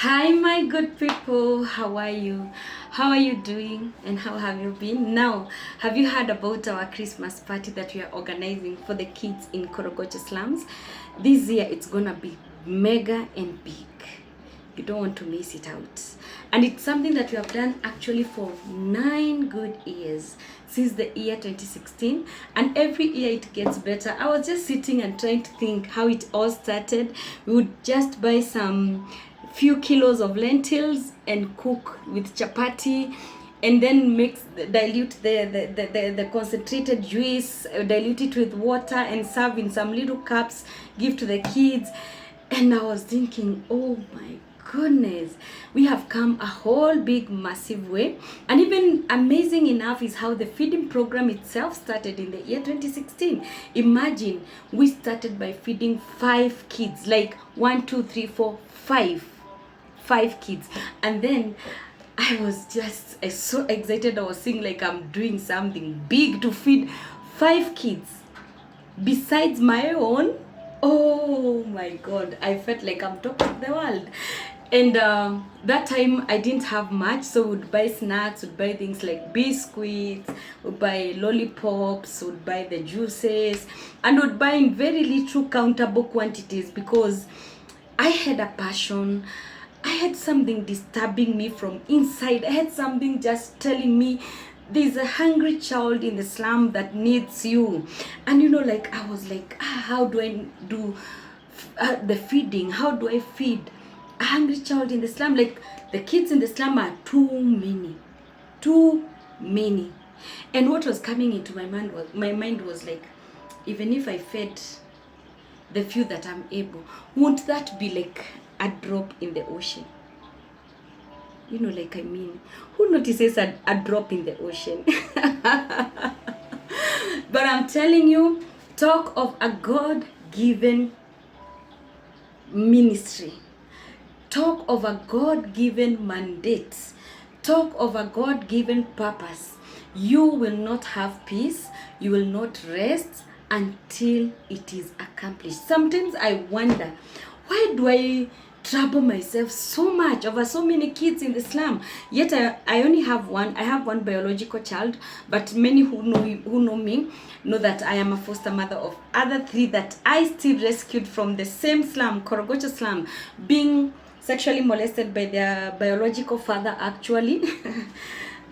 Hi, my good people. How are you? How are you doing? And how have you been? Now, have you heard about our Christmas party that we are organizing for the kids in Korogocho slums? This year, it's gonna be mega and big. You don't want to miss it out. And it's something that we have done actually for 9 good years since the year 2016, and every year it gets better. I was just sitting and trying to think how it all started. We would just buy some few kilos of lentils and cook with chapati, and then dilute the concentrated juice, dilute it with water and serve in some little cups, give to the kids. And I was thinking, oh my goodness, we have come a whole big massive way. And even amazing enough is how the feeding program itself started in the year 2016. Imagine, we started by feeding 5 kids, like 1 2 3 4 5 kids. And then I was just so excited. I was saying like I'm doing something big to feed 5 kids besides my own. Oh my God, I felt like I'm top of the world. And that time I didn't have much, so would buy snacks, would buy things like biscuits, would buy lollipops, would buy the juices, and would buy in very little countable quantities because I had a passion. I had something disturbing me from inside. I had something just telling me there's a hungry child in the slum that needs you. And like I was like, how do I do the feeding? How do I feed a hungry child in the slum? Like, the kids in the slum are too many. And what was coming into my mind was like, even if I fed the few that I'm able, won't that be like a drop in the ocean? Like, I mean, who notices a drop in the ocean? But I'm telling you, talk of a God-given ministry, talk of a God-given mandate, talk of a God-given purpose. You will not have peace, you will not rest until it is accomplished. Sometimes I wonder, why do I trouble myself so much over so many kids in the slum? Yet I only have one. I have one biological child, but many who know me know that I am a foster mother of other 3 that I still rescued from the same slum, Korogocho slum, being sexually molested by their biological father, actually.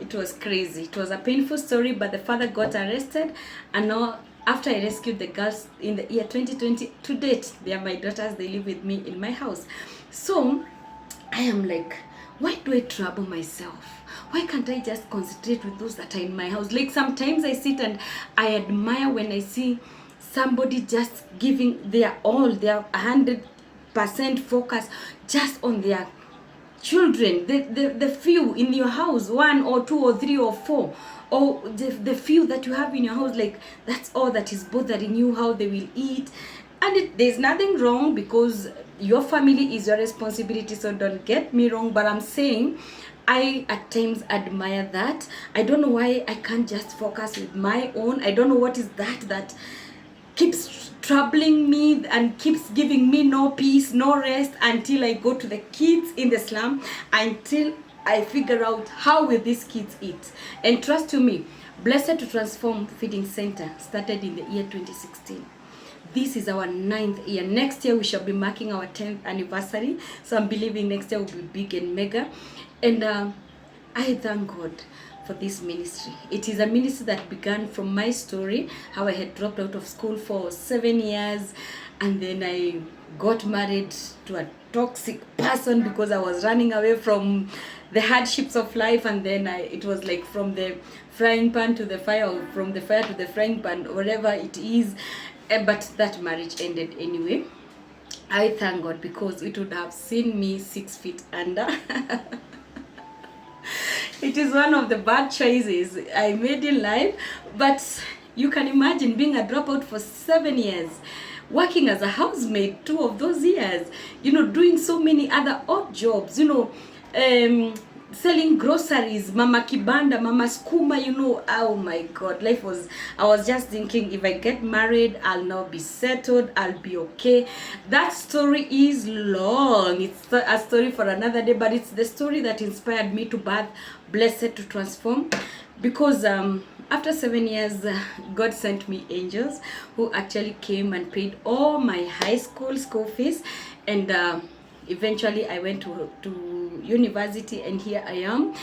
It was crazy. It was a painful story, but the father got arrested, and now after I rescued the girls in the year 2020, to date, they are my daughters. They live with me in my house. So I am like, why do I trouble myself? Why can't I just concentrate with those that are in my house? Like, sometimes I sit and I admire when I see somebody just giving their all, their 100% focus just on their children, the few in your house, 1 or 2 or 3 or 4, or the few that you have in your house. Like, that's all that is bothering you, how they will eat. And there's nothing wrong, because your family is your responsibility, so don't get me wrong. But I'm saying, I at times admire that. I don't know why I can't just focus with my own. I don't know what is that keeps troubling me and keeps giving me no peace, no rest, until I go to the kids in the slum, until I figure out how will these kids eat. And trust to me, Blessed to Transform Feeding Center started in the year 2016. This is our 9th year. Next year we shall be marking our 10th anniversary. So I'm believing next year will be big and mega. And I thank God for this ministry. It is a ministry that began from my story, how I had dropped out of school for 7 years, and then I got married to a toxic person because I was running away from the hardships of life. And then it was like from the frying pan to the fire, or from the fire to the frying pan, whatever it is. But that marriage ended anyway. I thank God, because it would have seen me 6 feet under. It is one of the bad choices I made in life. But you can imagine being a dropout for 7 years, working as a housemaid 2 of those years, doing so many other odd jobs, selling groceries, mama kibanda, mama skuma, you know. Oh my god, life was, I was just thinking, if I get married, I'll now be settled, I'll be okay. That story is long, it's a story for another day, but it's the story that inspired me to birth Blessed to Transform, because after 7 years, God sent me angels who actually came and paid all my high school fees, and eventually I went to university, and here I am.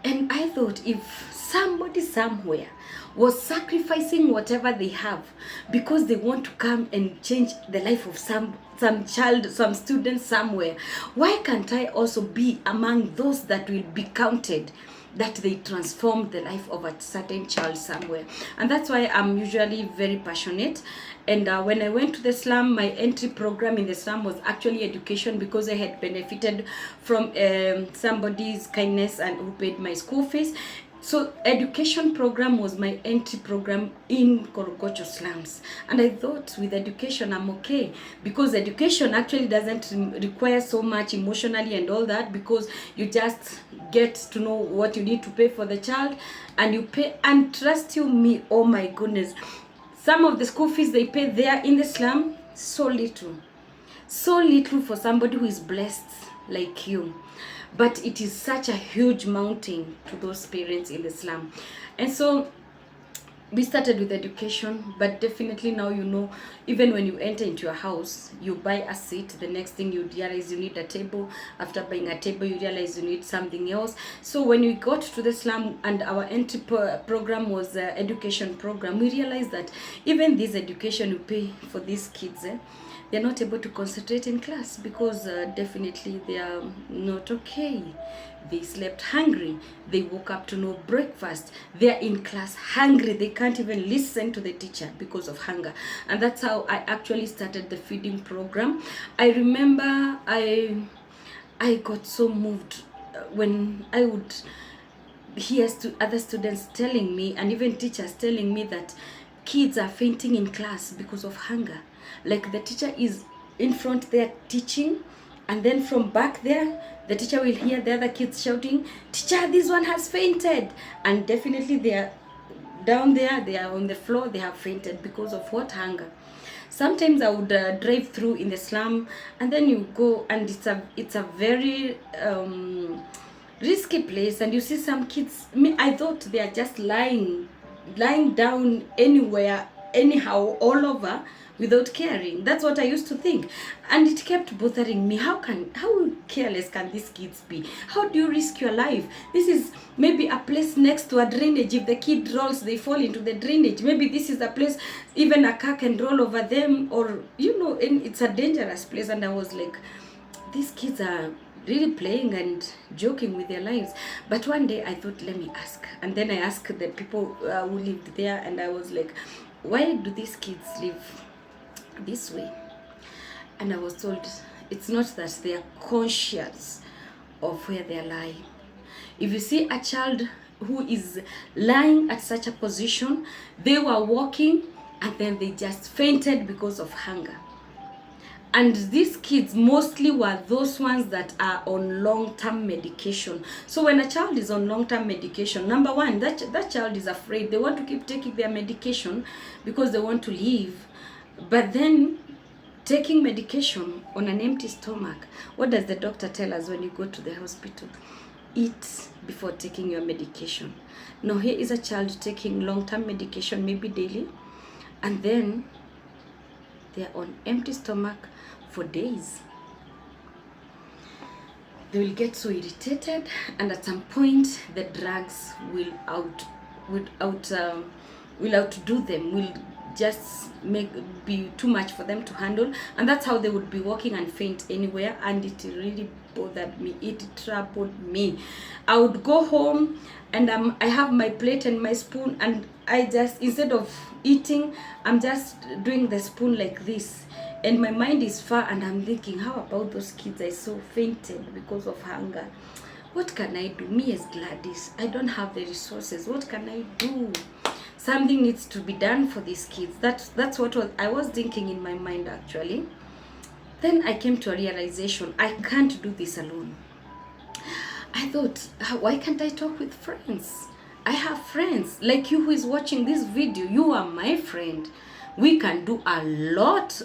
And I thought, if somebody somewhere was sacrificing whatever they have because they want to come and change the life of some child, some student somewhere, why can't I also be among those that will be counted, that they transformed the life of a certain child somewhere? And that's why I'm usually very passionate. And when I went to the slum, my entry program in the slum was actually education, because I had benefited from somebody's kindness and who paid my school fees. So education program was my entry program in Korogocho slums. And I thought, with education I'm okay, because education actually doesn't require so much emotionally and all that, because you just get to know what you need to pay for the child, and you pay. And trust you me, oh my goodness, some of the school fees they pay there in the slum, so little for somebody who is blessed like you. But it is such a huge mountain to those parents in the slum. And so we started with education, but definitely now, you know, even when you enter into your house, you buy a seat, the next thing you realize you need a table. After buying a table, you realize you need something else. So when we got to the slum and our entry program was education program, we realized that even this education you pay for these kids, they're not able to concentrate in class, because definitely they are not okay. They slept hungry. They woke up to no breakfast. They're in class hungry. They can't even listen to the teacher because of hunger. And that's how I actually started the feeding program. I remember I got so moved when I would hear other students telling me, and even teachers telling me, that kids are fainting in class because of hunger. Like the teacher is in front there teaching, and then from back there, the teacher will hear the other kids shouting, "Teacher, this one has fainted." And definitely they are down there, they are on the floor, they have fainted because of what? Hunger. Sometimes I would drive through in the slum, and then you go, and it's a very risky place, and you see some kids. I thought they are just lying down anywhere, anyhow, all over, without caring. That's what I used to think, and it kept bothering me. How careless can these kids be? How do you risk your life? This is maybe a place next to a drainage. If the kid rolls, they fall into the drainage. Maybe this is a place even a car can roll over them, or you know, it's a dangerous place. And I was like, these kids are really playing and joking with their lives. But one day I thought, let me ask. And then I asked the people who lived there, and I was like, why do these kids live this way? And I was told, it's not that they are conscious of where they are lying. If you see a child who is lying at such a position, they were walking and then they just fainted because of hunger. And these kids mostly were those ones that are on long-term medication. So when a child is on long-term medication, number one, that child is afraid. They want to keep taking their medication because they want to live. But then taking medication on an empty stomach, what does the doctor tell us when you go to the hospital? Eat before taking your medication. Now here is a child taking long-term medication, maybe daily, and then they are on empty stomach for days. They will get so irritated, and at some point the drugs will outdo them, will just be too much for them to handle, and that's how they would be walking and faint anywhere. And it really bothered me, it troubled me. I would go home and I have my plate and my spoon, and I just, instead of eating, I'm just doing the spoon like this, and my mind is far, and I'm thinking, how about those kids I saw fainted because of hunger? What can I do? Me as Gladys, I don't have the resources. What can I do? Something needs to be done for these kids. That's what I was thinking in my mind, actually. Then I came to a realization, I can't do this alone. I I thought, why can't I talk with friends? I have friends like you who is watching this video. You are my friend. We can do a lot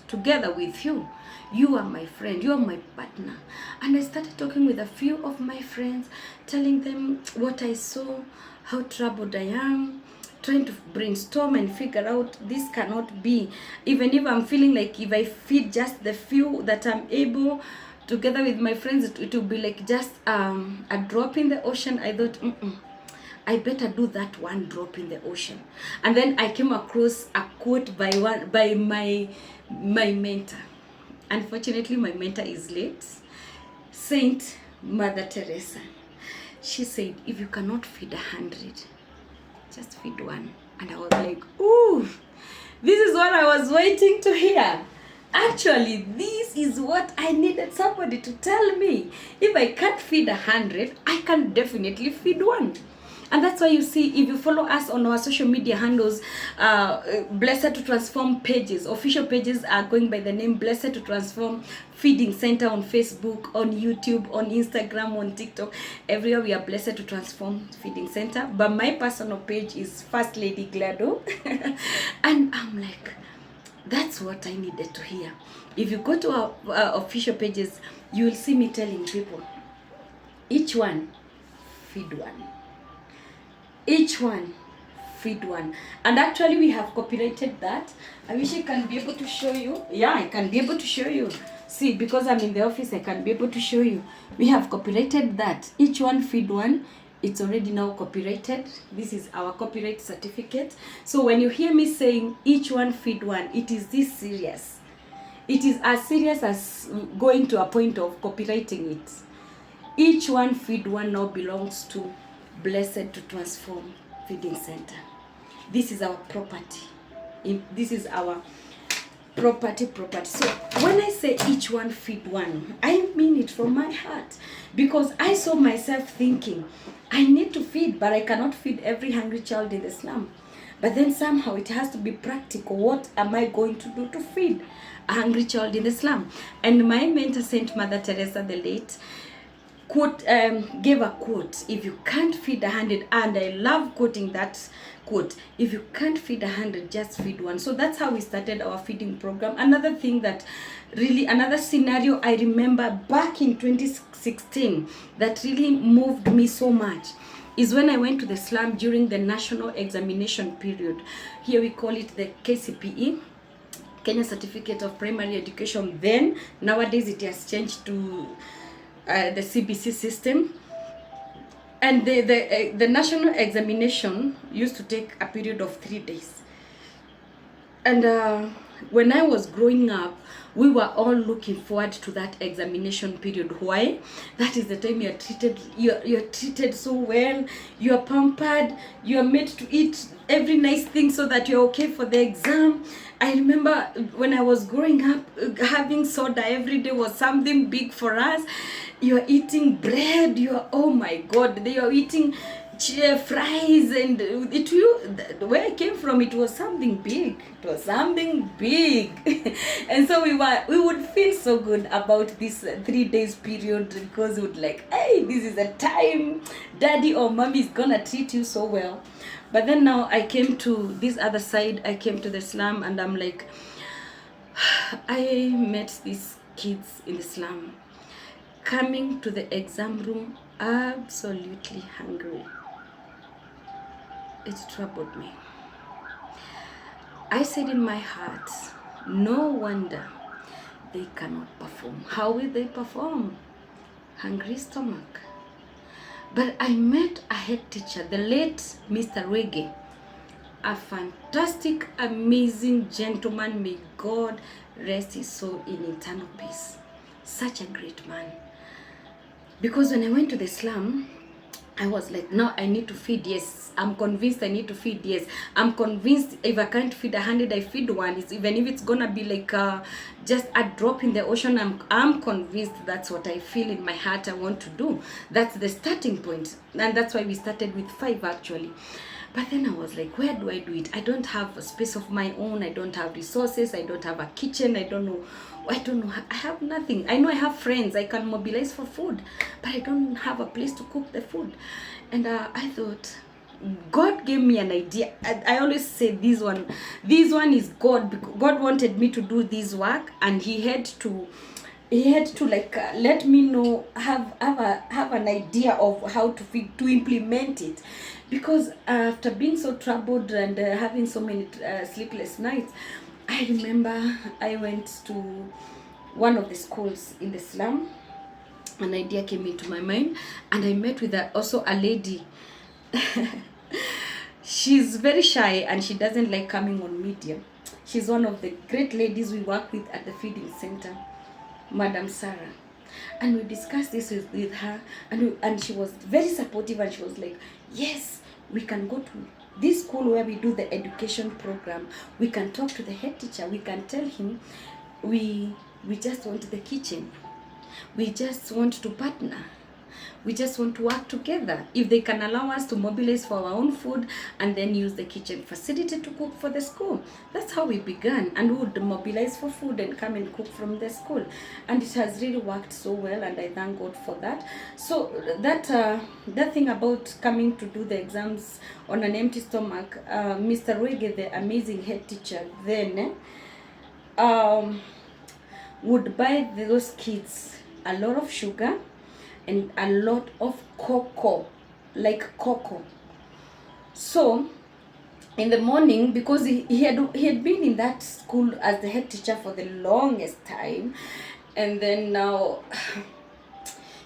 together with you. You are my friend. You are my partner. And I started talking with a few of my friends, telling them what I saw, how troubled I am, trying to brainstorm and figure out this cannot be. Even if I'm feeling like if I feed just the few that I'm able, together with my friends, it will be like just a drop in the ocean. I thought, I better do that one drop in the ocean. And then I came across a quote by my mentor. Unfortunately, my mentor is late. Saint Mother Teresa. She said, if you cannot feed 100, just feed one. And I was like, ooh, this is what I was waiting to hear. Actually, this is what I needed somebody to tell me. If I can't feed 100, I can definitely feed one. And that's why you see, if you follow us on our social media handles, Blessed to Transform pages, official pages are going by the name Blessed to Transform Feeding Center on Facebook, on YouTube, on Instagram, on TikTok. Everywhere we are Blessed to Transform Feeding Center. But my personal page is First Lady Glado. And I'm like, that's what I needed to hear. If you go to our official pages, you will see me telling people, each one, feed one. Each one, feed one. And actually we have copyrighted that. I wish I can be able to show you. Yeah, I can be able to show you. See, because I'm in the office, I can be able to show you. We have copyrighted that. Each one, feed one. It's already now copyrighted. This is our copyright certificate. So when you hear me saying each one, feed one, it is this serious. It is as serious as going to a point of copywriting it. Each one, feed one now belongs to Blessed to Transform Feeding Center. This is our property. This is our property. So when I say each one feed one, I mean it from my heart, because I saw myself thinking, I need to feed, but I cannot feed every hungry child in the slum. But then somehow it has to be practical. What am I going to do to feed a hungry child in the slum? And my mentor, Saint Mother Teresa the late, gave a quote, if you can't feed 100, and I love quoting that quote, if you can't feed 100, just feed one. So that's how we started our feeding program. Another thing that really, another scenario I remember back in 2016 that really moved me so much is when I went to the slum during the national examination period. Here we call it the KCPE, Kenya Certificate of Primary Education. Then nowadays it has changed to the CBC system. And the national examination used to take a period of 3 days. And when I was growing up, we were all looking forward to that examination period. Why? That is the time you're treated so well, you're pampered, you're made to eat every nice thing so that you're okay for the exam. I remember when I was growing up, having soda every day was something big for us. You're eating bread, oh my God, they are eating fries, and where I came from, it was something big. It was something big. And so we would feel so good about this 3 days period, because we would like, hey, this is a time daddy or mommy is gonna treat you so well. But then now I came to this other side, I came to the slum, and I'm like, I met these kids in the slum coming to the exam room absolutely hungry. It troubled me. I said in my heart, no wonder they cannot perform. How will they perform? Hungry stomach. But I met a head teacher, the late Mr. Wege, a fantastic, amazing gentleman. May God rest his soul in eternal peace. Such a great man. Because when I went to the slum, I was like, no, I need to feed, yes. I'm convinced I need to feed, yes. I'm convinced if I can't feed 100, I feed one. Even if it's gonna be like just a drop in the ocean, I'm convinced that's what I feel in my heart I want to do. That's the starting point. And that's why we started with 5 actually. But then I was like, where do I do it? I don't have a space of my own. I don't have resources. I don't have a kitchen. I don't know. I have nothing. I know I have friends. I can mobilize for food, but I don't have a place to cook the food. And I thought, God gave me an idea. I always say this one is God, because God wanted me to do this work, and he had to like let me know, have an idea of how to implement it, because after being so troubled and having so many sleepless nights, I remember I went to one of the schools in the slum. An idea came into my mind, and I met with also a lady. She's very shy and she doesn't like coming on media. She's one of the great ladies we work with at the feeding center, Madam Sarah. And we discussed this with her, and she was very supportive, and she was like, yes, we can go to this school where we do the education program. We can talk to the head teacher. We can tell him we just want the kitchen. We just want to partner. We just want to work together. If they can allow us to mobilize for our own food and then use the kitchen facility to cook for the school. That's how we began, and we would mobilize for food and come and cook from the school. And it has really worked so well, and I thank God for that. So that thing about coming to do the exams on an empty stomach, Mr. Wege, the amazing head teacher then, would buy those kids a lot of sugar and a lot of cocoa, like cocoa. So in the morning, because he had been in that school as the head teacher for the longest time, and then now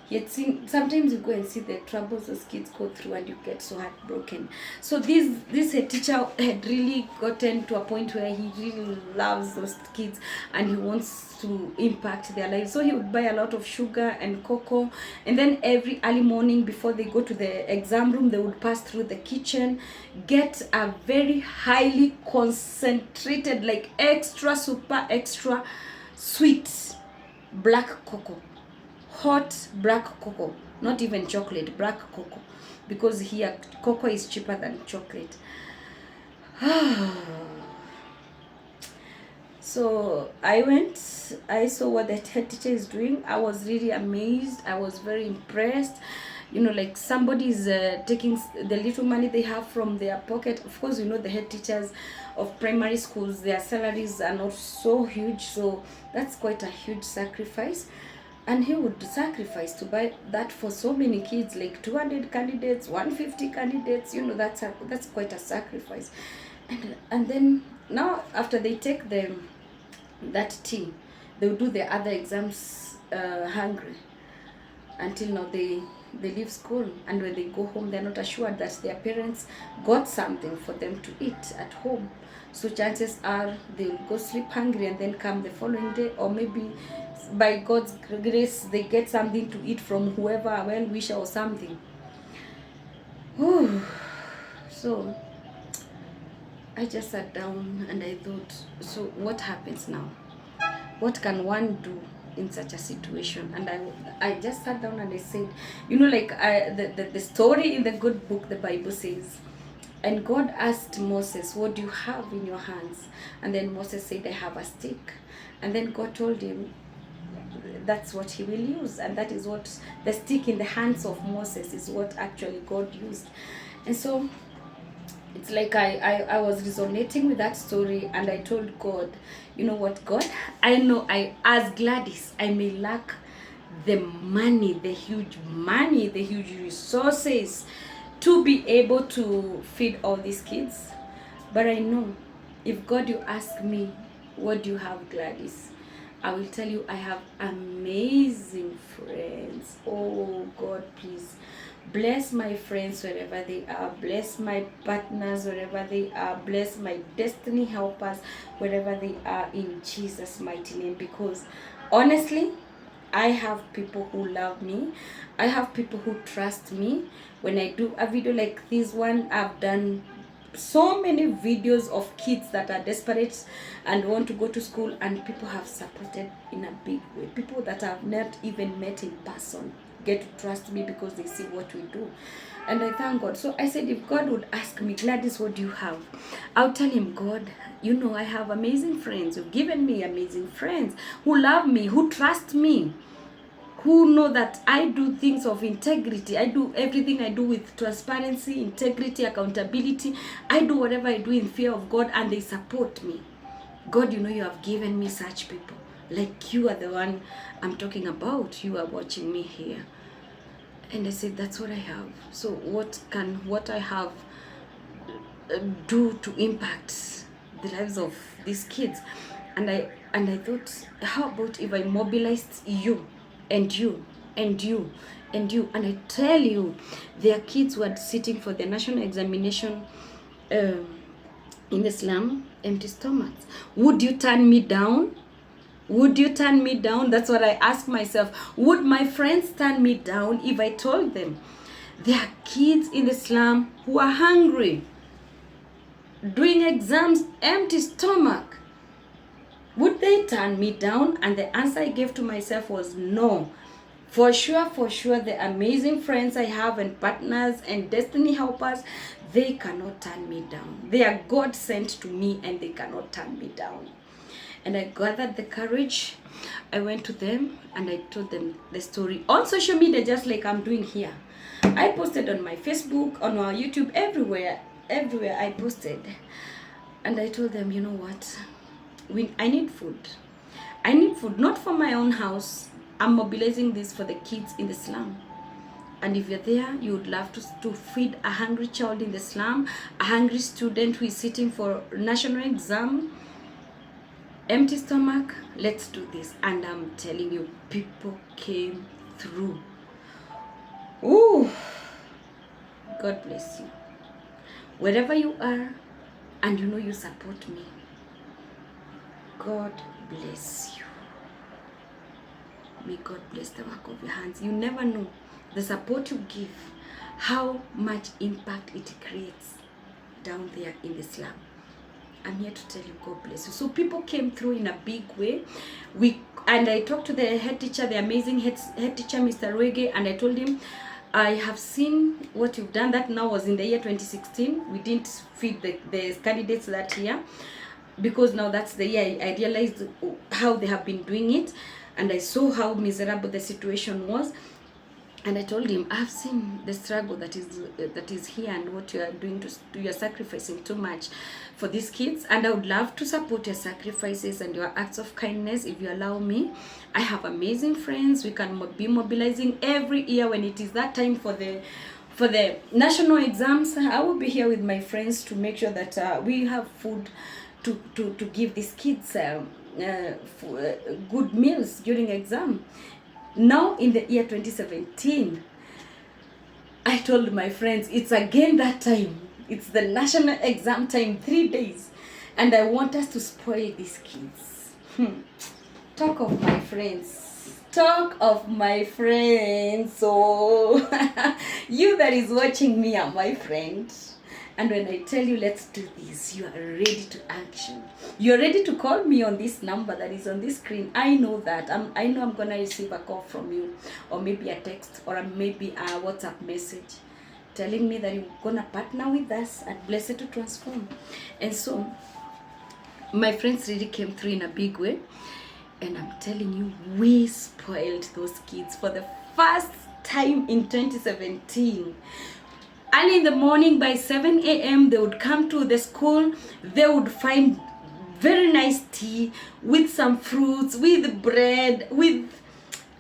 he had seen, sometimes you go and see the troubles those kids go through, and you get so heartbroken. So this head teacher had really gotten to a point where he really loves those kids and he wants to impact their lives. So he would buy a lot of sugar and cocoa, and then every early morning before they go to the exam room, they would pass through the kitchen, get a very highly concentrated, like super extra sweet black cocoa, hot black cocoa, not even chocolate, black cocoa, because here cocoa is cheaper than chocolate. So I saw what the head teacher is doing. I was really amazed. I was very impressed. You know, like somebody is taking the little money they have from their pocket. Of course, you know, the head teachers of primary schools, their salaries are not so huge, so that's quite a huge sacrifice. And he would sacrifice to buy that for so many kids, like 200 candidates, 150 candidates. You know, that's quite a sacrifice. And then now after they take that tea, they will do the other exams hungry until now they leave school, and when they go home, they're not assured that their parents got something for them to eat at home. So chances are they'll go sleep hungry and then come the following day, or maybe by God's grace they get something to eat from whoever, a well-wisher or something. Whew. So I just sat down and I thought, so what happens now? What can one do in such a situation? And I just sat down and I said, you know, like the story in the good book, the Bible says, and God asked Moses, what do you have in your hands? And then Moses said, I have a stick. And then God told him that's what he will use, and that is what the stick in the hands of Moses is what actually God used. And so it's like I was resonating with that story, and I told God, you know what, God, I know as Gladys, I may lack the money, the huge resources to be able to feed all these kids. But I know if God, you ask me, what do you have, Gladys? I will tell you, I have amazing friends. Oh God, please bless my friends wherever they are. Bless my partners wherever they are. Bless my destiny helpers wherever they are, in Jesus' mighty name. Because honestly, I have people who love me. I have people who trust me. When I do a video like this one, I've done so many videos of kids that are desperate and want to go to school, and people have supported in a big way. People that I've not even met in person, get to trust me because they see what we do. And I thank God. So I said, if God would ask me, Gladys, what do you have? I'll tell him, God, you know, I have amazing friends. You've given me amazing friends who love me, who trust me, who know that I do things of integrity. I do everything I do with transparency, integrity, accountability. I do whatever I do in fear of God, and they support me. God, you know, you have given me such people. Like you are the one I'm talking about. You are watching me here. And I said, that's what I have. So what can what I have do to impact the lives of these kids? And I thought, how about if I mobilized you and you and you and you, and I tell you, their kids were sitting for their national examination in the slum, empty stomachs. Would you turn me down? Would you turn me down? That's what I ask myself. Would my friends turn me down if I told them there are kids in the slum who are hungry, doing exams, empty stomach? Would they turn me down? And the answer I gave to myself was no. For sure, the amazing friends I have and partners and destiny helpers, they cannot turn me down. They are God sent to me and they cannot turn me down. And I gathered the courage. I went to them and I told them the story on social media, just like I'm doing here. I posted on my Facebook, on our YouTube, everywhere I posted. And I told them, you know what? I need food. I need food, not for my own house. I'm mobilizing this for the kids in the slum. And if you're there, you would love to feed a hungry child in the slum, a hungry student who is sitting for national exam, empty stomach, let's do this. And I'm telling you, people came through. Ooh, God bless you. Wherever you are, and you know you support me, God bless you. May God bless the work of your hands. You never know the support you give, how much impact it creates down there in the slum. I'm here to tell you, God bless you. So people came through in a big way. And I talked to the head teacher, the amazing head teacher, Mr. Ruege, and I told him, I have seen what you've done. That now was in the year 2016. We didn't feed the candidates that year, because now that's the year I realized how they have been doing it, and I saw how miserable the situation was. And I told him, I've seen the struggle that is here, and what you are doing you are sacrificing too much for these kids, and I would love to support your sacrifices and your acts of kindness if you allow me. I have amazing friends. We can be mobilizing every year when it is that time for the national exams. I will be here with my friends to make sure that we have food to give these kids good meals during exam. Now in the year 2017, I told my friends, it's again that time. It's the national exam time, 3 days. And I want us to spoil these kids. Talk of my friends. Talk of my friends. So you that is watching me are my friend. And when I tell you let's do this, you are ready to action. You're ready to call me on this number that is on this screen. I know that. I know I'm going to receive a call from you, or maybe a text, or maybe a WhatsApp message telling me that you're going to partner with us at Blessed to Transform. And so my friends really came through in a big way. And I'm telling you, we spoiled those kids for the first time in 2017. And in the morning by 7 a.m. they would come to the school. They would find very nice tea with some fruits, with bread, with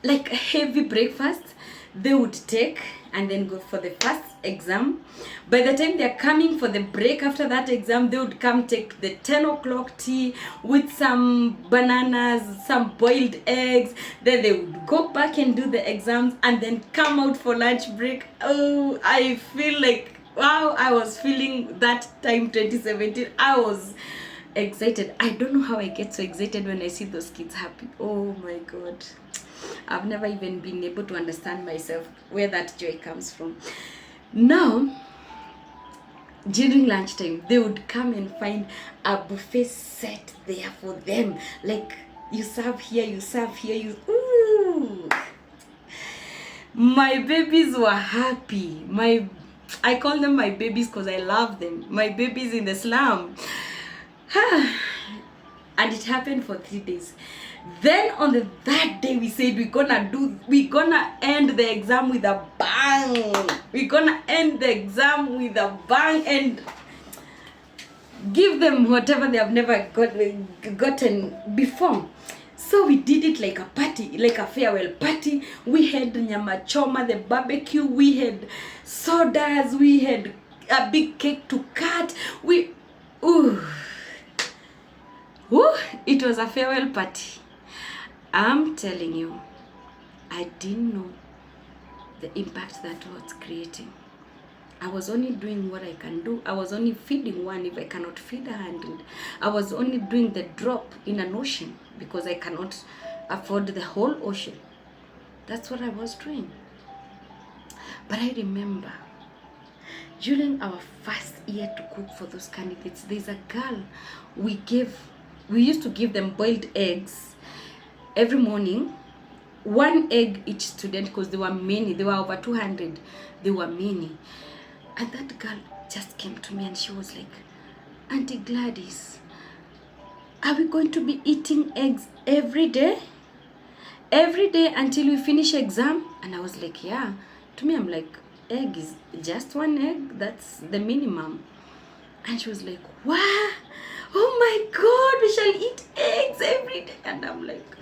like a heavy breakfast. They would take and then go for the first exam. By the time they're coming for the break after that exam, they would come take the 10 o'clock tea with some bananas, some boiled eggs. Then they would go back and do the exams and then come out for lunch break. Oh, I feel like, wow, I was feeling that time 2017. I was excited. I don't know how I get so excited when I see those kids happy. Oh my God. I've never even been able to understand myself where that joy comes from. Now, during lunchtime, they would come and find a buffet set there for them. Like, you serve here, you serve here, ooh. My babies were happy. I call them my babies because I love them. My babies in the slum. And it happened for 3 days. Then on the third day, we said we're gonna end the exam with a bang. We're gonna end the exam with a bang and give them whatever they have never gotten before. So we did it like a party, like a farewell party. We had nyama choma, the barbecue. We had sodas. We had a big cake to cut. It was a farewell party. I'm telling you, I didn't know the impact that was creating. I was only doing what I can do. I was only feeding one if I cannot feed 100. I was only doing the drop in an ocean because I cannot afford the whole ocean. That's what I was doing. But I remember during our first year to cook for those candidates, there's a girl we used to give them boiled eggs every morning. 1 egg each student because there were many. There were over 200. There were many. And that girl just came to me and she was like, Auntie Gladys, are we going to be eating eggs every day? Every day until we finish exam? And I was like, yeah. To me, I'm like, egg is just 1 egg. That's the minimum. And she was like, what? Oh my God, we shall eat eggs every day. And I'm like,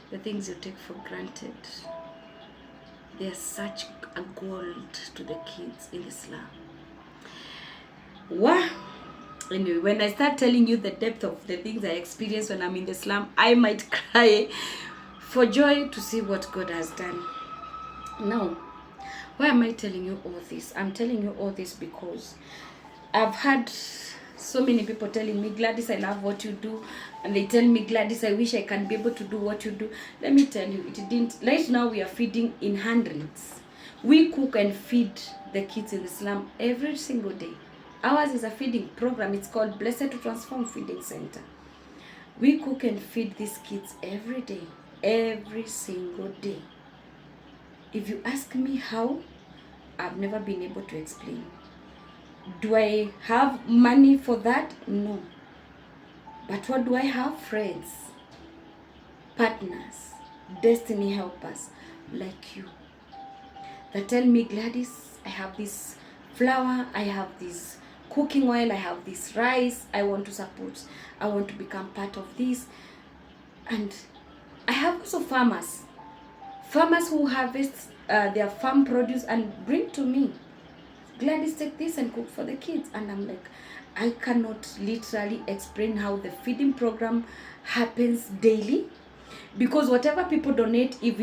the things you take for granted, they are such a gold to the kids in the slum. Wow. Anyway, when I start telling you the depth of the things I experience when I'm in the slum, I might cry for joy to see what God has done. Now, why am I telling you all this? I'm telling you all this because I've had so many people telling me, Gladys, I love what you do. And they tell me, Gladys, I wish I can be able to do what you do. Let me tell you, it didn't. Right now, we are feeding in hundreds. We cook and feed the kids in the slum every single day. Ours is a feeding program. It's called Blessed to Transform Feeding Center. We cook and feed these kids every day, every single day. If you ask me how, I've never been able to explain. Do I have money for that? No. But what do I have? Friends, partners, destiny helpers like you that tell me, Gladys, I have this flour, I have this cooking oil, I have this rice, I want to support, I want to become part of this. And I have also farmers who harvest their farm produce and bring to me, Gladys, take this and cook for the kids. And I'm like, I cannot literally explain how the feeding program happens daily, because whatever people donate, if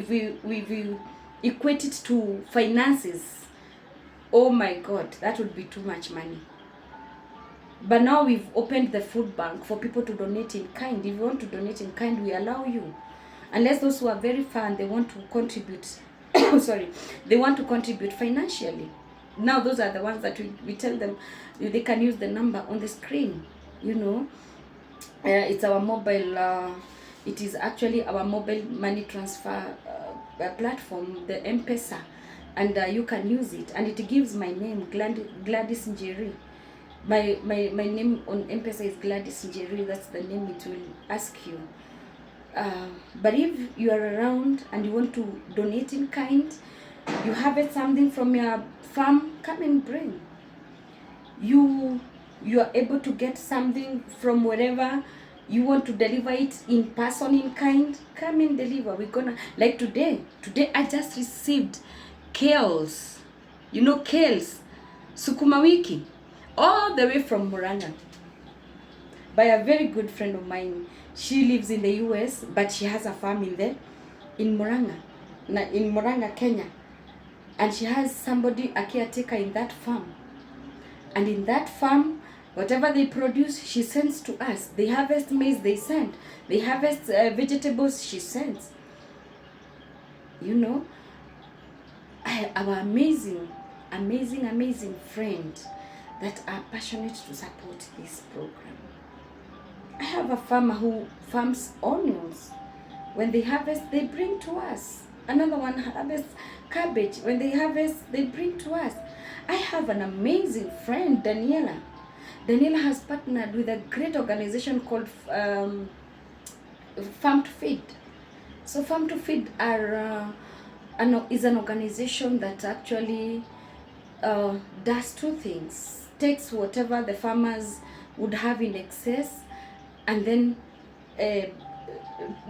we equate it to finances, oh my God, that would be too much money. But now we've opened the food bank for people to donate in kind. If you want to donate in kind, we allow you. Unless those who are very far and they want to contribute, they want to contribute financially. Now those are the ones that we tell them they can use the number on the screen. You know, it's our mobile, it is actually our mobile money transfer platform, the M-Pesa, and you can use it. And it gives my name, Gladys Njeri. My name on M-Pesa is Gladys Njeri. That's the name it will ask you. But if you are around and you want to donate in kind, you harvest something from your farm, come and bring. You are able to get something from wherever you want to deliver it in person, in kind, come and deliver. We're gonna, like today I just received kales. You know kales, sukuma wiki, all the way from Murang'a by a very good friend of mine. She lives in the US, but she has a farm in Murang'a, Kenya. And she has somebody, a caretaker in that farm. And in that farm, whatever they produce, she sends to us. They harvest maize, they send. They harvest vegetables, she sends. You know, our amazing friends that are passionate to support this program. have a farmer who farms onions. When they harvest, they bring to us. Another one harvests cabbage. When they harvest, they bring to us. I have an amazing friend, Daniela. Daniela has partnered with a great organization called Farm to Feed. So Farm to Feed is an organization that actually does two things. Takes whatever the farmers would have in excess and then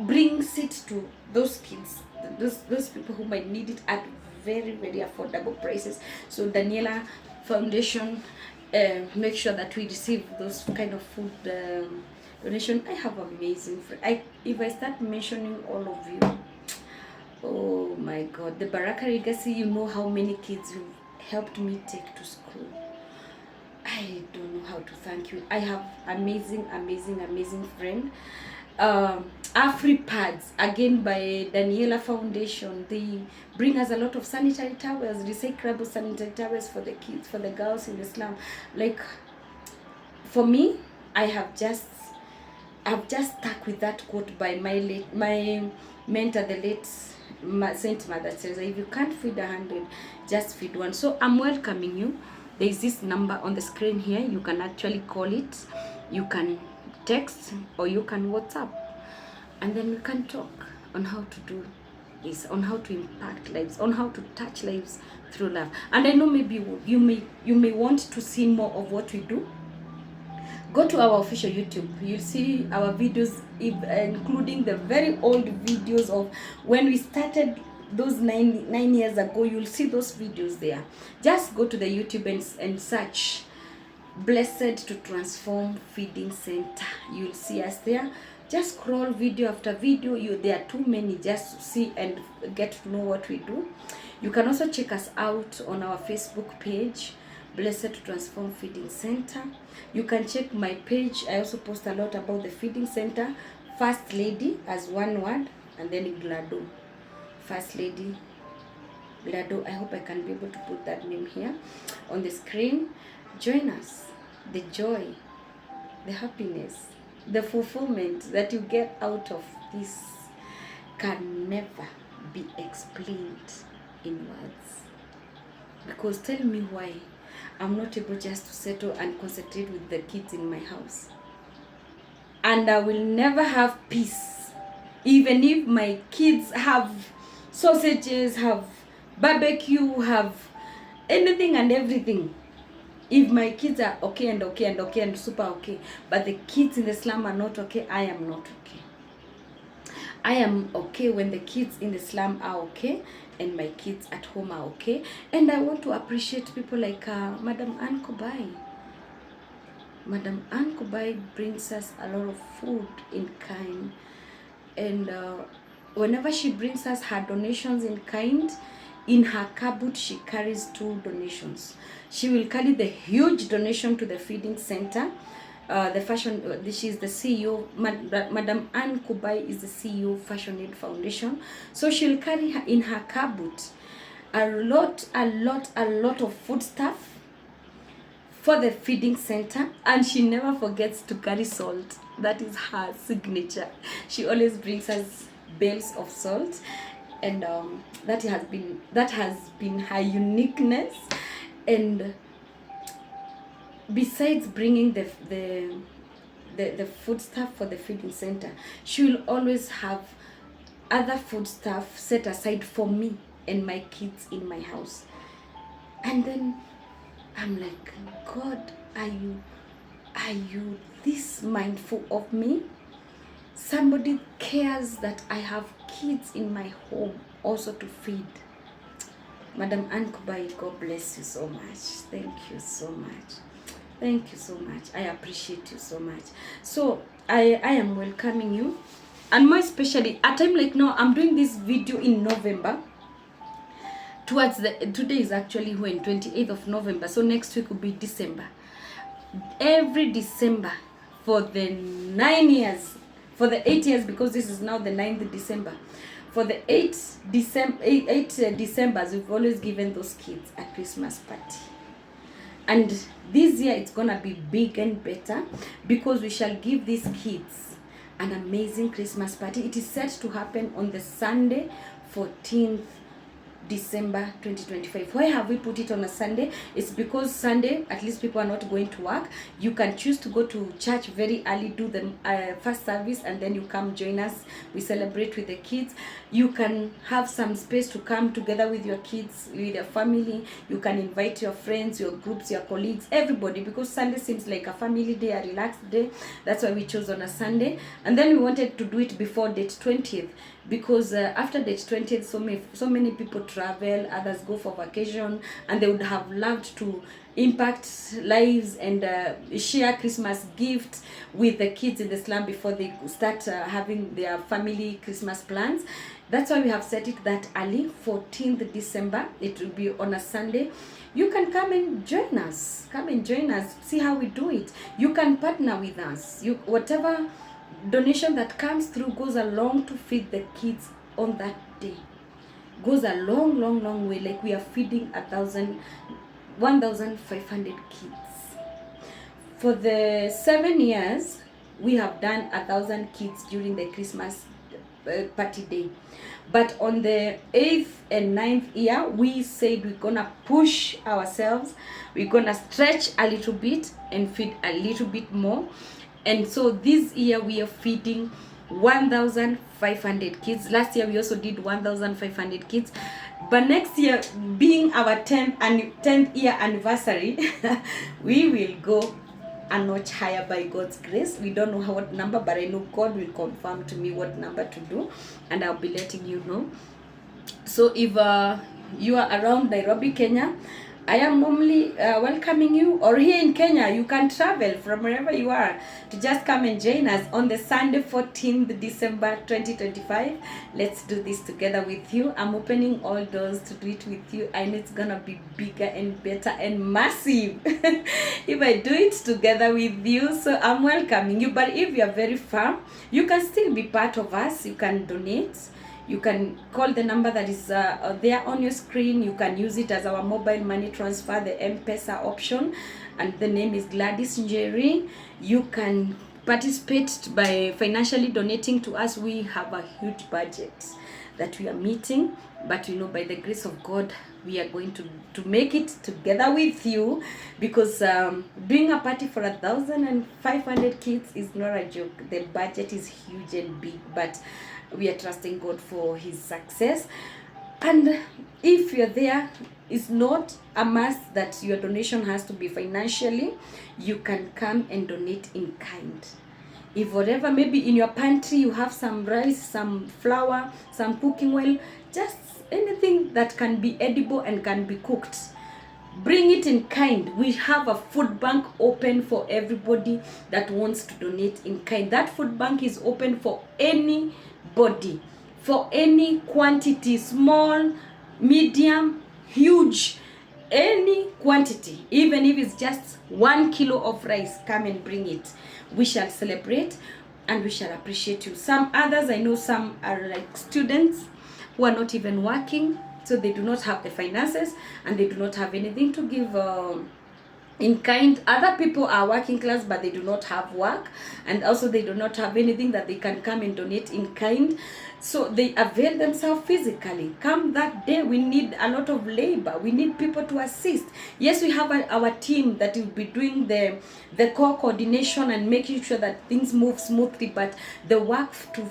brings it to those kids, those people who might need it at very, very affordable prices. So Daniela Foundation make sure that we receive those kind of food donation. I have amazing friends. If I start mentioning all of you, oh my God, the Baraka Legacy, you know how many kids you helped me take to school. I don't know how to thank you. I have amazing friend. AfriPads, again by Daniela Foundation. They bring us a lot of sanitary towels, recyclable sanitary towels for the kids, for the girls in Islam. Like, for me, I've just stuck with that quote by my mentor, the late Saint Mother Teresa. If you can't feed 100, just feed one. So I'm welcoming you. There is this number on the screen here. You can actually call it, you can text, or you can WhatsApp, and then we can talk on how to do this, on how to impact lives, on how to touch lives through love. And I know maybe you may want to see more of what we do. Go to our official YouTube. You'll see our videos, including the very old videos of when we started those nine years ago. You'll see those videos there. Just go to the YouTube and search Blessed to Transform Feeding Center. You'll see us there. Just scroll video after video. There are too many just to see and get to know what we do. You can also check us out on our Facebook page, Blessed to Transform Feeding Center. You can check my page. I also post a lot about the feeding center. First Lady as one word, and then Glado. First Lady Glado. I hope I can be able to put that name here on the screen. Join us. The joy, the happiness, the fulfillment that you get out of this can never be explained in words. Because tell me why I'm not able just to settle and concentrate with the kids in my house. And I will never have peace. Even if my kids have sausages, have barbecue, have anything and everything. If my kids are okay and super okay, but the kids in the slum are not okay, I am not okay. I am okay when the kids in the slum are okay and my kids at home are okay. And I want to appreciate people like Madam Ann Kobai. Madam Ann Kobai brings us a lot of food in kind. And whenever she brings us her donations in kind, in her cupboard she carries 2 donations. She will carry the huge donation to the feeding center. She's the CEO. Madam Ann Kubai is the CEO of Fashion Aid Foundation. So she'll carry in her cupboard a lot of food stuff for the feeding center, and she never forgets to carry salt. That is her signature. She always brings us bales of salt, and that has been her uniqueness. And besides bringing the food stuff for the feeding center, she will always have other food stuff set aside for me and my kids in my house. And then I'm like, God, are you this mindful of me? Somebody cares that I have kids in my home also to feed. Madam Ann Kubai, God bless you so much. Thank you so much. Thank you so much. I appreciate you so much. So I am welcoming you, and more especially at a time like now. I'm doing this video in November. Today is actually when 28th of November. So next week will be December. Every December for the 9 years, for the 8 years, because this is now the 9th December. For the 8 Decembers, we've always given those kids a Christmas party. And this year it's gonna be big and better, because we shall give these kids an amazing Christmas party. It is set to happen on the Sunday 14th December 2025. Why have we put it on a Sunday? It's because Sunday, at least people are not going to work. You can choose to go to church very early, do the first service, and then you come join us. We celebrate with the kids. You can have some space to come together with your kids, with your family. You can invite your friends, your groups, your colleagues, everybody, because Sunday seems like a family day, a relaxed day. That's why we chose on a Sunday. And then we wanted to do it before date 20th, because after date 20th, so many people travel, others go for vacation, and they would have loved to impact lives and share Christmas gifts with the kids in the slum before they start having their family Christmas plans. That's why we have set it that early, 14th December. It will be on a Sunday. You can come and join us. Come and join us. See how we do it. You can partner with us. Whatever donation that comes through goes along to feed the kids on that day. Goes a long way. Like we are feeding 1,500 kids. For the 7 years, we have done 1,000 kids during the Christmas party day. But on the 8th and 9th year, we said we're gonna push ourselves. We're gonna stretch a little bit and feed a little bit more. And so this year we are feeding 1,500 kids. Last year we also did 1,500 kids. But next year, being our 10th year anniversary, we will go a notch higher by God's grace. We don't know what number, but I know God will confirm to me what number to do, and I'll be letting you know. So if you are around Nairobi, Kenya, I am normally welcoming you, or here in Kenya, you can travel from wherever you are to just come and join us on the Sunday 14th December 2025. Let's do this together with you. I'm opening all doors to do it with you, and it's gonna be bigger and better and massive if I do it together with you. So I'm welcoming you. But if you are very far, you can still be part of us. You can donate. You can call the number that is there on your screen. You can use it as our mobile money transfer, the M-Pesa option, and the name is Gladys Njeri. You can participate by financially donating to us. We have a huge budget that we are meeting, but you know, by the grace of God, we are going to make it together with you, because doing a party for 1,500 kids is not a joke. The budget is huge and big, but we are trusting God for his success. And if you're there, it's not a must that your donation has to be financially. You can come and donate in kind. If whatever, maybe in your pantry you have some rice, some flour, some cooking oil, just anything that can be edible and can be cooked, bring it in kind. We have a food bank open for everybody that wants to donate in kind. That food bank is open for anybody, for any quantity, small, medium, huge, any quantity. Even if it's just 1 kilo of rice, come and bring it. We shall celebrate and we shall appreciate you. Some others, I know some are like students who are not even working, so they do not have the finances and they do not have anything to give in kind. Other people are working class, but they do not have work, and also they do not have anything that they can come and donate in kind. So they avail themselves physically. Come that day, we need a lot of labor. We need people to assist. Yes, we have our team that will be doing the core coordination and making sure that things move smoothly. But the work to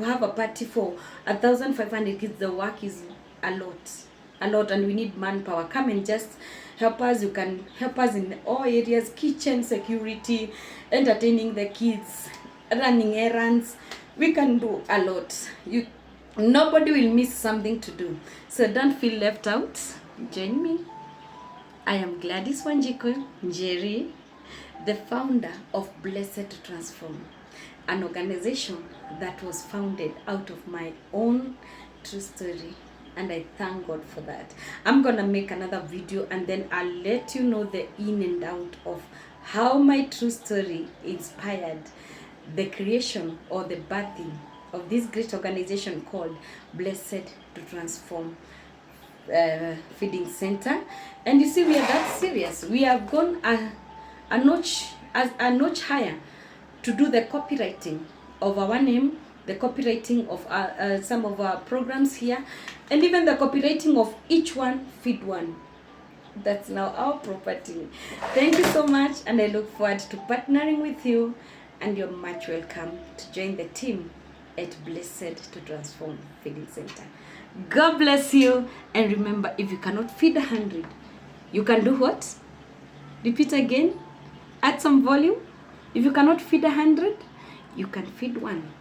have a party for 1,500 kids, the work is a lot, and we need manpower. Come and just help us. You can help us in all areas: kitchen, security, entertaining the kids, running errands. We can do a lot. Nobody will miss something to do. So don't feel left out. Join me. I am Gladys Wanjiku Njeri, the founder of Blessed to Transform, an organization that was founded out of my own true story. And I thank God for that. I'm gonna make another video, and then I'll let you know the in and out of how my true story inspired the creation or the birthing of this great organization called Blessed to Transform. Feeding Center. And you see, we are that serious. We have gone a notch higher to do the copywriting of our name, the copywriting of some of our programs here, and even the copywriting of each one, Feed One. That's now our property. Thank you so much, and I look forward to partnering with you, and you're much welcome to join the team at Blessed to Transform Feeding Center. God bless you, and remember, if you cannot feed 100, you can do what? Repeat again. Add some volume. If you cannot feed 100, you can feed 1.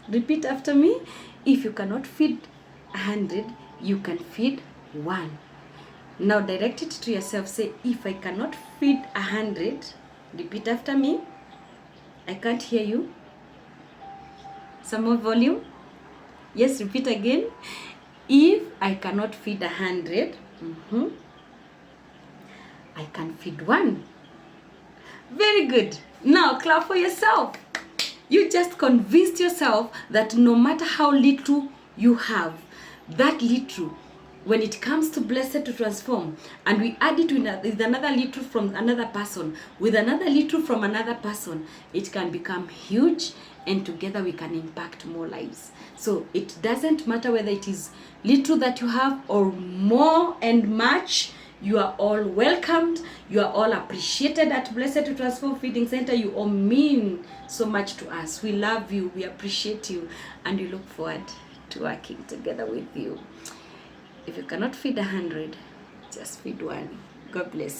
Repeat after me. If you cannot feed 100, you can feed 1. Now direct it to yourself. Say, if I cannot feed 100, repeat after me. I can't hear you. Some more volume. Yes, repeat again. If I cannot feed 100, I can feed 1. Very good. Now clap for yourself. You just convinced yourself that no matter how little you have, that little, when it comes to Blessed to Transform, and we add it with another little from another person, with another little from another person, it can become huge, and together we can impact more lives. So it doesn't matter whether it is little that you have or more and much. You are all welcomed. You are all appreciated at Blessed to Transform Feeding Center. You all mean so much to us. We love you. We appreciate you. And we look forward to working together with you. If you cannot feed 100, just feed 1. God bless you.